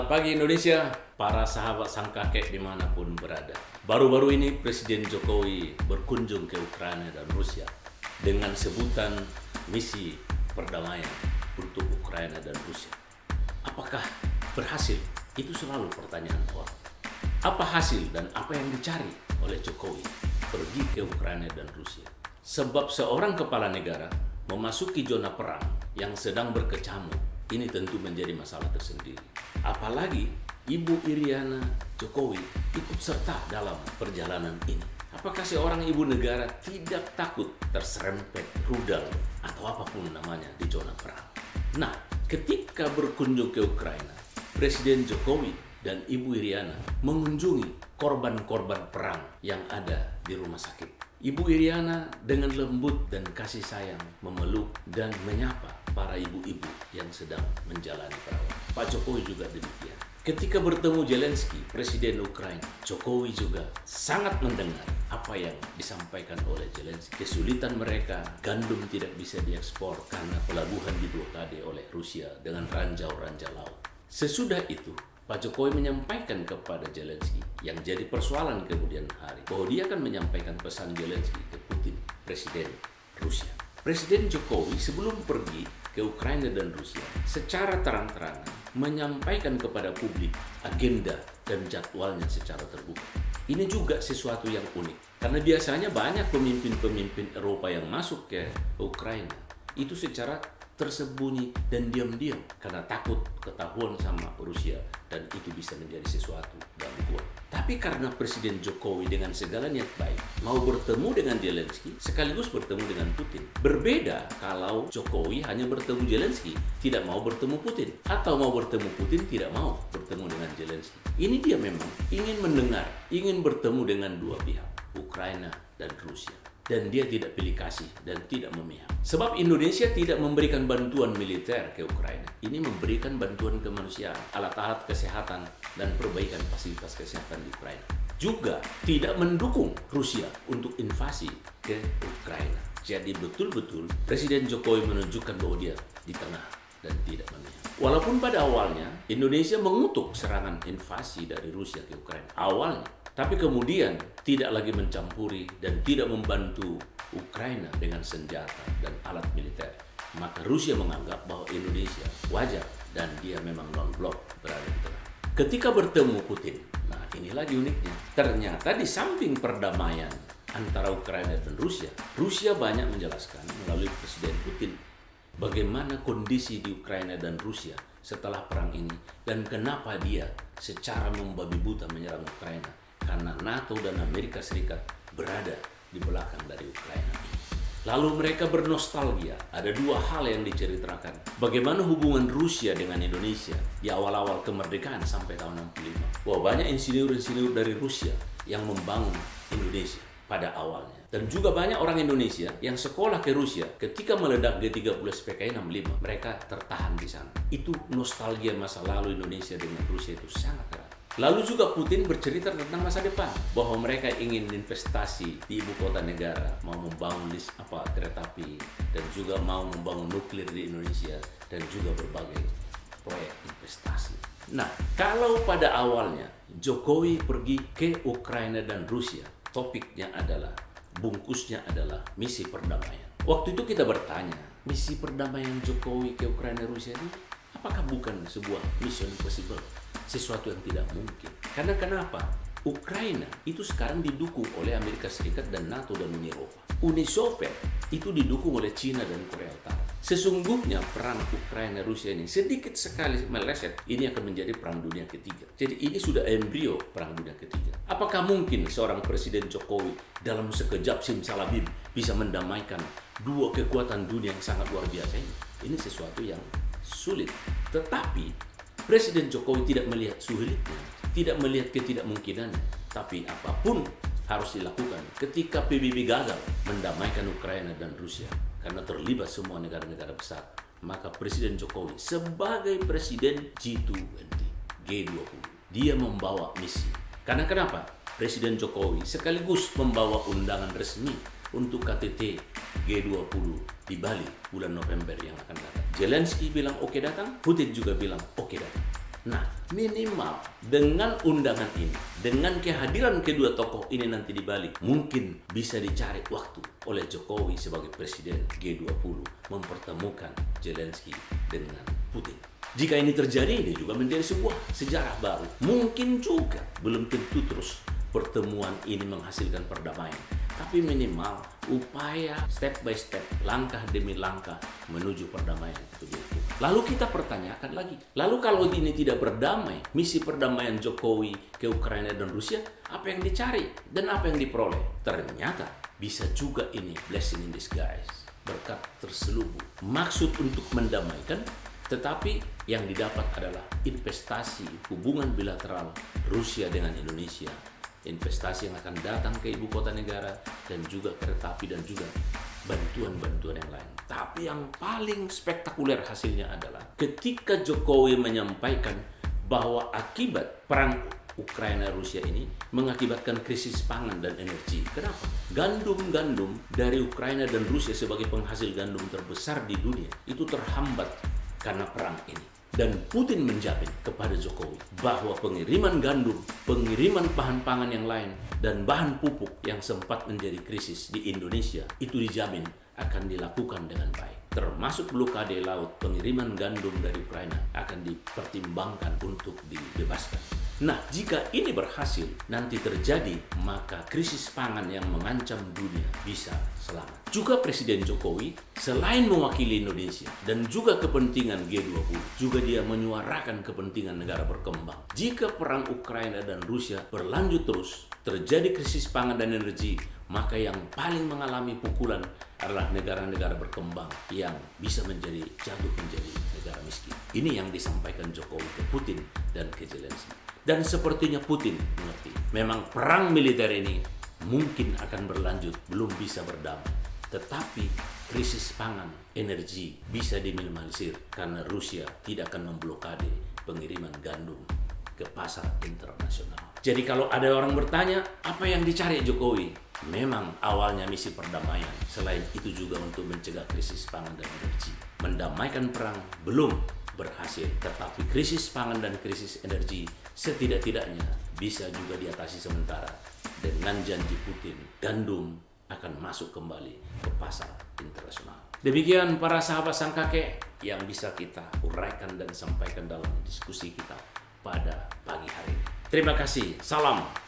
Selamat pagi Indonesia, para sahabat sang kakek dimanapun berada. Baru-baru ini Presiden Jokowi berkunjung ke Ukraina dan Rusia dengan sebutan misi perdamaian untuk Ukraina dan Rusia. Apakah berhasil? Itu selalu pertanyaan orang. Apa hasil dan apa yang dicari oleh Jokowi pergi ke Ukraina dan Rusia? Sebab seorang kepala negara memasuki zona perang yang sedang berkecamuk, ini tentu menjadi masalah tersendiri. Apalagi Ibu Iriana Jokowi ikut serta dalam perjalanan ini. Apakah seorang ibu negara tidak takut terserempet rudal atau apapun namanya di zona perang? Nah, ketika berkunjung ke Ukraina, Presiden Jokowi dan Ibu Iriana mengunjungi korban-korban perang yang ada di rumah sakit. Ibu Iriana dengan lembut dan kasih sayang memeluk dan menyapa para ibu-ibu yang sedang menjalani perawatan. Pak Jokowi juga demikian. Ketika bertemu Zelensky, Presiden Ukraina, Jokowi juga sangat mendengar apa yang disampaikan oleh Zelensky. Kesulitan mereka, gandum tidak bisa diekspor karena pelabuhan diblokade oleh Rusia dengan ranjau-ranjau laut. Sesudah itu, Pak Jokowi menyampaikan kepada Zelensky yang jadi persoalan kemudian hari bahwa dia akan menyampaikan pesan Zelensky ke Putin, Presiden Rusia. Presiden Jokowi sebelum pergi ke Ukraina dan Rusia secara terang-terangan menyampaikan kepada publik agenda dan jadwalnya secara terbuka. Ini juga sesuatu yang unik karena biasanya banyak pemimpin-pemimpin Eropa yang masuk ke Ukraina itu secara tersembunyi dan diam-diam karena takut ketahuan sama Rusia dan itu bisa menjadi sesuatu gangguan. Tapi karena Presiden Jokowi dengan segala niat baik mau bertemu dengan Zelensky sekaligus bertemu dengan Putin. Berbeda kalau Jokowi hanya bertemu Zelensky tidak mau bertemu Putin atau mau bertemu Putin tidak mau bertemu dengan Zelensky. Ini dia memang ingin mendengar, ingin bertemu dengan dua pihak, Ukraina dan Rusia. Dan dia tidak pilih kasih dan tidak memihak. Sebab Indonesia tidak memberikan bantuan militer ke Ukraina. Ini memberikan bantuan kemanusiaan, alat-alat kesehatan, dan perbaikan fasilitas kesehatan di Ukraina. Juga tidak mendukung Rusia untuk invasi ke Ukraina. Jadi betul-betul Presiden Jokowi menunjukkan bahwa dia di tengah dan tidak memihak. Walaupun pada awalnya Indonesia mengutuk serangan invasi dari Rusia ke Ukraina. Awalnya. Tapi kemudian tidak lagi mencampuri dan tidak membantu Ukraina dengan senjata dan alat militer. Maka Rusia menganggap bahwa Indonesia wajar dan dia memang non-blok berada di tengah. Ketika bertemu Putin, nah ini lagi uniknya. Ternyata di samping perdamaian antara Ukraina dan Rusia, Rusia banyak menjelaskan melalui Presiden Putin bagaimana kondisi di Ukraina dan Rusia setelah perang ini dan kenapa dia secara membabi buta menyerang Ukraina. Karena NATO dan Amerika Serikat berada di belakang dari Ukraina ini. Lalu mereka bernostalgia. Ada dua hal yang diceritakan. Bagaimana hubungan Rusia dengan Indonesia di awal-awal kemerdekaan sampai tahun 65. Wah, banyak insinyur-insinyur dari Rusia yang membangun Indonesia pada awalnya. Dan juga banyak orang Indonesia yang sekolah ke Rusia ketika meledak G30 SPKI 65. Mereka tertahan di sana. Itu nostalgia masa lalu Indonesia dengan Rusia itu sangat erat. Lalu juga Putin bercerita tentang masa depan bahwa mereka ingin investasi di ibu kota negara, mau membangun kereta api dan juga mau membangun nuklir di Indonesia dan juga berbagai proyek investasi. Nah, kalau pada awalnya Jokowi pergi ke Ukraina dan Rusia, topiknya adalah bungkusnya adalah misi perdamaian. Waktu itu kita bertanya, misi perdamaian Jokowi ke Ukraina dan Rusia ini apakah bukan sebuah mission impossible? Sesuatu yang tidak mungkin. Karena kenapa? Ukraina itu sekarang didukung oleh Amerika Serikat dan NATO dan Uni Eropa. Uni Soviet itu didukung oleh Cina dan Korea Utara. Sesungguhnya perang Ukraina-Rusia ini sedikit sekali meleset, ini akan menjadi perang dunia ketiga. Jadi ini sudah embrio perang dunia ketiga. Apakah mungkin seorang Presiden Jokowi dalam sekejap simsalabim bisa mendamaikan dua kekuatan dunia yang sangat luar biasa ini? Ini sesuatu yang sulit. Tetapi Presiden Jokowi tidak melihat sulitnya, tidak melihat ketidakmungkinannya, tapi apapun harus dilakukan ketika PBB gagal mendamaikan Ukraina dan Rusia karena terlibat semua negara-negara besar. Maka Presiden Jokowi sebagai Presiden G20, dia membawa misi. Karena kenapa? Presiden Jokowi sekaligus membawa undangan resmi untuk KTT G20 di Bali bulan November yang akan datang. Zelensky bilang oke datang, Putin juga bilang oke datang. Nah, minimal dengan undangan ini, dengan kehadiran kedua tokoh ini nanti di Bali, mungkin bisa dicari waktu oleh Jokowi sebagai presiden G20 mempertemukan Zelensky dengan Putin. Jika ini terjadi, ini juga menjadi sebuah sejarah baru. Mungkin juga belum tentu terus pertemuan ini menghasilkan perdamaian, tapi minimal upaya step by step, langkah demi langkah menuju perdamaian itu dilakukan. Lalu kita pertanyakan lagi, lalu kalau ini tidak berdamai, misi perdamaian Jokowi ke Ukraina dan Rusia, apa yang dicari dan apa yang diperoleh? Ternyata bisa juga ini blessing in disguise, berkat terselubung. Maksud untuk mendamaikan, tetapi yang didapat adalah investasi hubungan bilateral Rusia dengan Indonesia, investasi yang akan datang ke ibu kota negara dan juga kereta api dan juga bantuan-bantuan yang lain. Tapi yang paling spektakuler hasilnya adalah ketika Jokowi menyampaikan bahwa akibat perang Ukraina-Rusia ini mengakibatkan krisis pangan dan energi. Kenapa? Gandum-gandum dari Ukraina dan Rusia sebagai penghasil gandum terbesar di dunia itu terhambat karena perang ini. Dan Putin menjamin kepada Jokowi bahwa pengiriman gandum, pengiriman bahan pangan yang lain, dan bahan pupuk yang sempat menjadi krisis di Indonesia itu dijamin akan dilakukan dengan baik. Termasuk blokade laut, pengiriman gandum dari Ukraina akan dipertimbangkan untuk dibebaskan. Nah, jika ini berhasil, nanti terjadi, maka krisis pangan yang mengancam dunia bisa selamat. Juga Presiden Jokowi, selain mewakili Indonesia dan juga kepentingan G20, juga dia menyuarakan kepentingan negara berkembang. Jika perang Ukraina dan Rusia berlanjut terus, terjadi krisis pangan dan energi, maka yang paling mengalami pukulan adalah negara-negara berkembang yang bisa jatuh menjadi negara miskin. Ini yang disampaikan Jokowi ke Putin dan ke Zelensky. Dan sepertinya Putin mengerti, memang perang militer ini mungkin akan berlanjut, belum bisa berdamai. Tetapi krisis pangan, energi bisa diminimalisir karena Rusia tidak akan memblokade pengiriman gandum ke pasar internasional. Jadi kalau ada orang bertanya, apa yang dicari Jokowi? Memang awalnya misi perdamaian, selain itu juga untuk mencegah krisis pangan dan energi. Mendamaikan perang belum berhasil, tetapi krisis pangan dan krisis energi setidak-tidaknya bisa juga diatasi sementara dengan janji Putin, gandum akan masuk kembali ke pasar internasional. Demikian para sahabat sang kakek yang bisa kita uraikan dan sampaikan dalam diskusi kita pada pagi hari ini. Terima kasih, salam